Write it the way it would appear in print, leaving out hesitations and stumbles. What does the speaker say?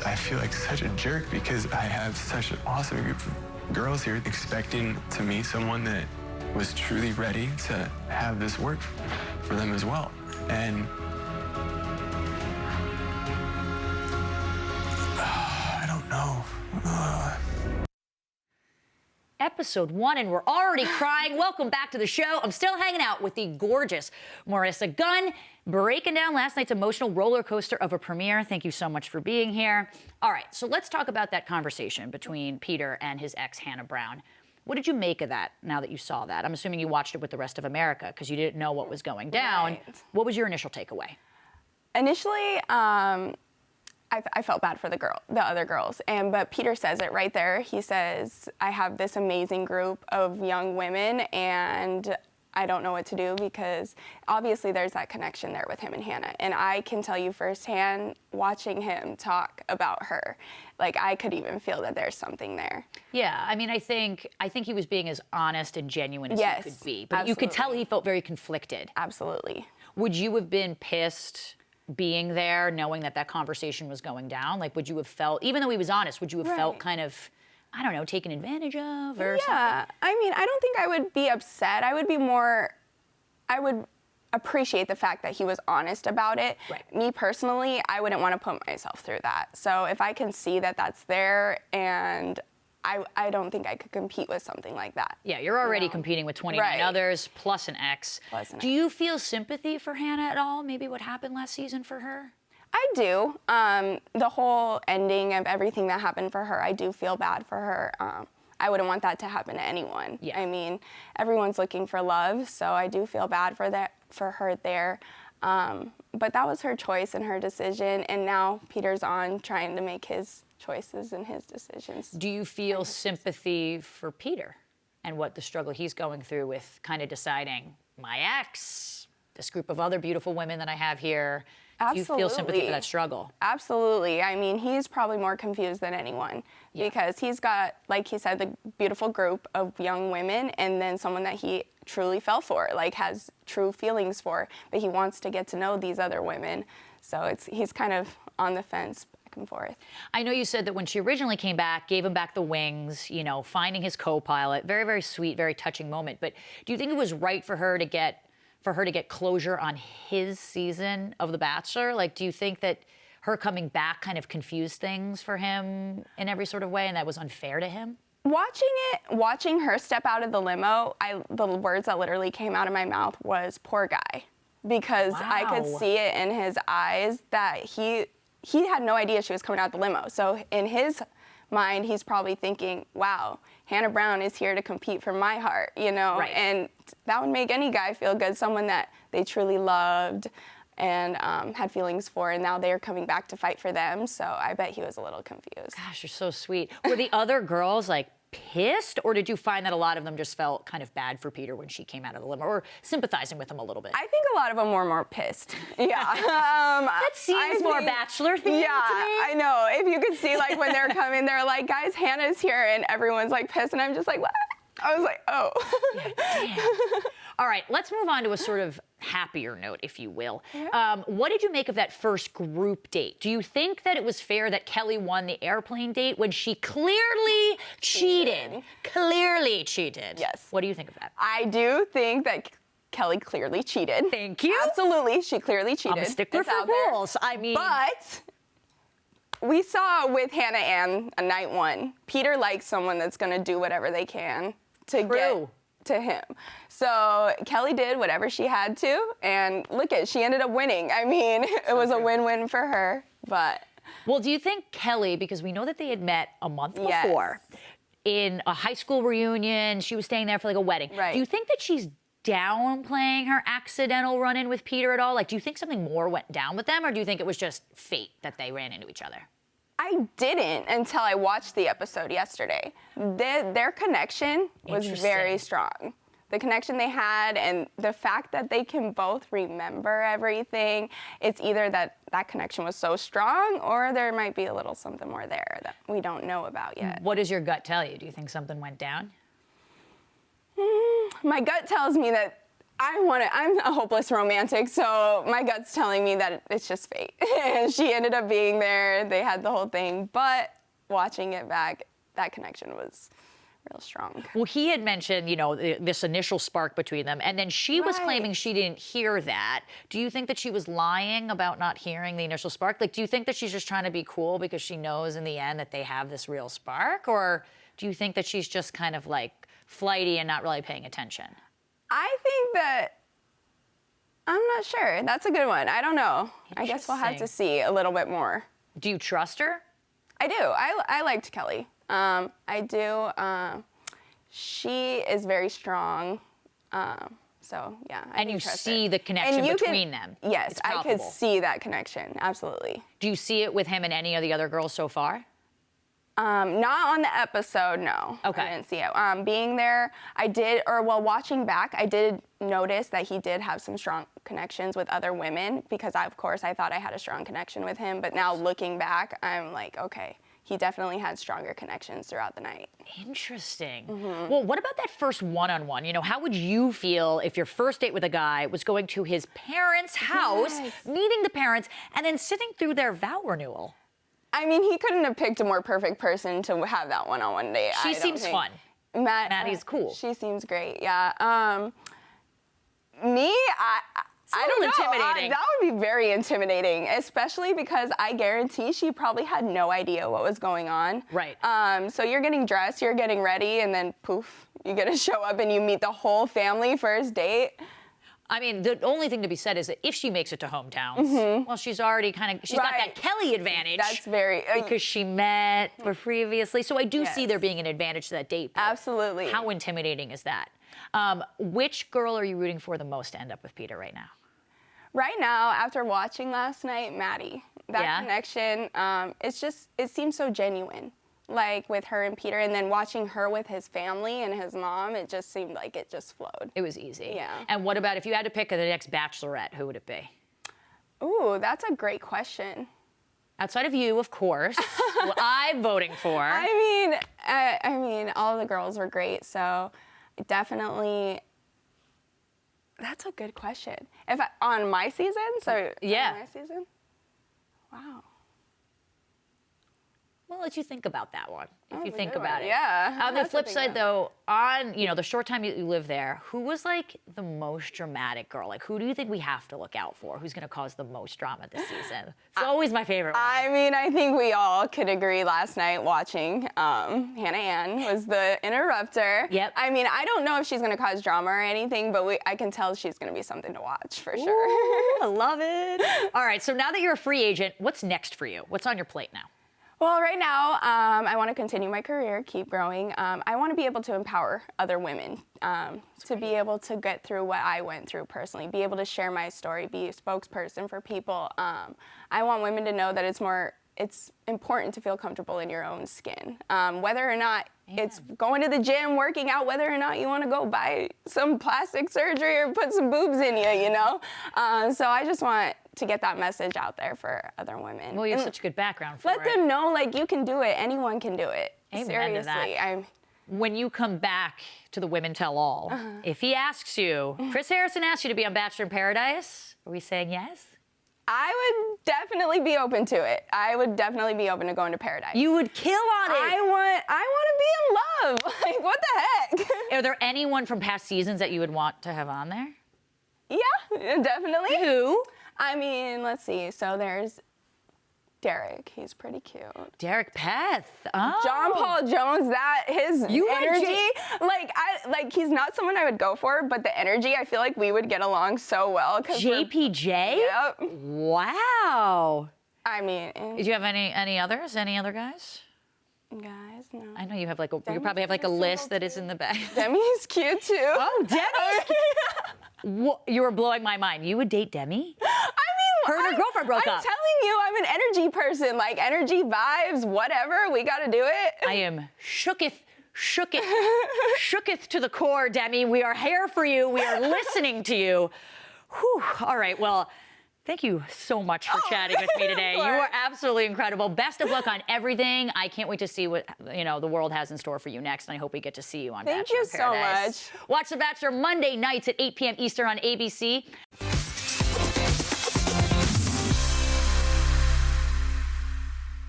I feel like such a jerk because I have such an awesome group of girls here expecting to meet someone that was truly ready to have this work for them as well. And I don't know. Episode 1, and we're already crying. Welcome back to the show. I'm still hanging out with the gorgeous Maurissa Gunn, breaking down last night's emotional roller coaster of a premiere. Thank you so much for being here. All right, so let's talk about that conversation between Peter and his ex, Hannah Brown. What did you make of that now that you saw that? I'm assuming you watched it with the rest of America because you didn't know what was going down. Right. What was your initial takeaway? Initially, I felt bad for the other girls, but Peter says it right there. He says, I have this amazing group of young women, and I don't know what to do because obviously there's that connection there with him and Hannah. And I can tell you firsthand, watching him talk about her, like I could even feel that there's something there. Yeah, I mean, I think he was being as honest and genuine as Yes, he could be. But absolutely. you could tell he felt very conflicted. Absolutely. Would you have been pissed being there, knowing that that conversation was going down? Like, would you have felt, even though he was honest, would you have felt kind of, I don't know, taken advantage of or something? Yeah, I mean, I don't think I would be upset. I would appreciate the fact that he was honest about it. Right. Me personally, I wouldn't want to put myself through that. So if I can see that that's there, and I don't think I could compete with something like that. Yeah, you're already competing with 29 others, plus an ex. Do you feel sympathy for Hannah at all? Maybe what happened last season for her? I do. The whole ending of everything that happened for her, I do feel bad for her. I wouldn't want that to happen to anyone. Yeah. I mean, everyone's looking for love, so I do feel bad for her there. But that was her choice and her decision, and now Peter's on trying to make his choices and his decisions. Do you feel sympathy for Peter and what the struggle he's going through with kind of deciding, my ex, this group of other beautiful women that I have here? Absolutely. Do you feel sympathy for that struggle? Absolutely. I mean, he's probably more confused than anyone because he's got, like he said, the beautiful group of young women and then someone that he truly fell for, like has true feelings for, but he wants to get to know these other women. So he's kind of on the fence back and forth. I know you said that when she originally came back, gave him back the wings, you know, finding his co-pilot, very, very sweet, very touching moment. But do you think it was right for her to get closure on his season of The Bachelor? Like, do you think that her coming back kind of confused things for him in every sort of way and that was unfair to him? Watching her step out of the limo, the words that literally came out of my mouth was, poor guy. Because I could see it in his eyes that he had no idea she was coming out the limo. So in his mind, he's probably thinking, wow, Hannah Brown is here to compete for my heart, you know? Right. And that would make any guy feel good, someone that they truly loved and had feelings for, and now they're coming back to fight for them. So I bet he was a little confused. Gosh, you're so sweet. Were the other girls, like, pissed, or did you find that a lot of them just felt kind of bad for Peter when she came out of the limo, or sympathizing with him a little bit? I think a lot of them were more pissed. Yeah. That seems more Bachelor themed Yeah, to me. I know. If you could see, like, when they're coming, they're like, guys, Hannah's here, and everyone's, like, pissed, and I'm just like, what? I was like, oh. Yeah, damn. All right, let's move on to a sort of happier note, if you will. Yeah. What did you make of that first group date? Do you think that it was fair that Kelly won the airplane date when she clearly cheated? Clearly cheated. Yes. What do you think of that? I do think that Kelly clearly cheated. Thank you. Absolutely, she clearly cheated. I'm a stickler It's for out there. rules. I mean... But we saw with Hannah Ann on night one, Peter likes someone that's going to do whatever they can to get to him. So Kelly did whatever she had to, and look she ended up winning. I mean, it was a win-win for her, but... Well, do you think Kelly, because we know that they had met a month before, in a high school reunion, she was staying there for like a wedding. Right. Do you think that she's downplaying her accidental run-in with Peter at all? Like, do you think something more went down with them, or do you think it was just fate that they ran into each other? I didn't until I watched the episode yesterday. Their connection was very strong. The connection they had and the fact that they can both remember everything, it's either that connection was so strong or there might be a little something more there that we don't know about yet. What does your gut tell you? Do you think something went down? My gut tells me that I'm a hopeless romantic, so my gut's telling me that it's just fate. And she ended up being there. They had the whole thing, but watching it back, that connection was real strong. Well, he had mentioned, this initial spark between them, and then she was claiming she didn't hear that. Do you think that she was lying about not hearing the initial spark? Like, do you think that she's just trying to be cool because she knows in the end that they have this real spark? Or do you think that she's just kind of like flighty and not really paying attention? I think that, I'm not sure. That's a good one. I don't know. I guess we'll have to see a little bit more. Do you trust her? I do. I liked Kelly. I do. She is very strong. So, yeah, I And you trust see her. the connection between them? Yes, It's I could palpable. see that connection. Absolutely. Do you see it with him and any of the other girls so far? Not on the episode, no. Okay. I didn't see it. Being there, watching back, I did notice that he did have some strong connections with other women because, of course, I thought I had a strong connection with him. But now looking back, I'm like, okay, he definitely had stronger connections throughout the night. Interesting. Well, what about that first one-on-one? How would you feel if your first date with a guy was going to his parents' house, meeting the parents, and then sitting through their vow renewal? I mean, he couldn't have picked a more perfect person to have that one-on-one date. She seems fun. Maddie's cool. She seems great, yeah. Me, I don't know. Intimidating. That would be very intimidating, especially because I guarantee she probably had no idea what was going on. Right. So you're getting dressed, you're getting ready, and then poof, you get to show up and you meet the whole family first date. I mean, the only thing to be said is that if she makes it to hometowns, well, she's already she's got that Kelly advantage. That's very... because she met previously. So I do see there being an advantage to that date. Absolutely. How intimidating is that? Which girl are you rooting for the most to end up with Peter right now? Right now, after watching last night, Maddie. That connection, it seems so genuine. Like with her and Peter, and then watching her with his family and his mom, it just seemed like it just flowed. It was easy. Yeah. And what about if you had to pick the next Bachelorette, who would it be? Ooh, that's a great question. Outside of you, of course, who I'm voting for. I mean, all the girls were great, so definitely. That's a good question. On my season, on my season. Wow. We'll let you think about that one, if you That's a think good about one. it. Yeah. On the flip side, though, on the short time you live there, who was like the most dramatic girl? Like, who do you think we have to look out for? Who's going to cause the most drama this season? It's always my favorite one. I mean, I think we all could agree last night watching Hannah Ann was the interrupter. Yep. I mean, I don't know if she's going to cause drama or anything, but I can tell she's going to be something to watch for sure. Ooh, I love it. All right, so now that you're a free agent, what's next for you? What's on your plate now? Well, right now, I want to continue my career, keep growing. I want to be able to empower other women to be able to get through what I went through personally, be able to share my story, be a spokesperson for people. I want women to know that it's important to feel comfortable in your own skin. Whether or not it's going to the gym, working out, whether or not you want to go buy some plastic surgery or put some boobs in you, So I just want to get that message out there for other women. Well, you have such a good background for it. Let them know, like, you can do it. Anyone can do it. Amen Seriously. to that. When you come back to the Women Tell All, if he asks you, Chris Harrison asked you to be on Bachelor in Paradise, are we saying yes? I would definitely be open to it. I would definitely be open to going to Paradise. You would kill on it. I want to be in love. Like, what the heck? Are there anyone from past seasons that you would want to have on there? Yeah, definitely. Who? I mean, let's see. So there's Derek. He's pretty cute. Derek Peth. Oh. John Paul Jones, his energy, he's not someone I would go for, but the energy, I feel like we would get along so well. JPJ? Yep. Wow. I mean. Do you have any others? Any other guys? Guys, no. I know you have you probably have like a list that is in the back. Demi's cute too. Oh, Demi! You were blowing my mind. You would date Demi? Her and her girlfriend broke up. I'm telling you, I'm an energy person. Like, energy, vibes, whatever. We got to do it. I am shooketh to the core, Demi. We are here for you. We are listening to you. Whew. All right, well, Thank you so much for chatting with me today. You are absolutely incredible. Best of luck on everything. I can't wait to see what the world has in store for you next, and I hope we get to see you on Bachelor in Paradise. Thank you so much. Watch The Bachelor Monday nights at 8 p.m. Eastern on ABC.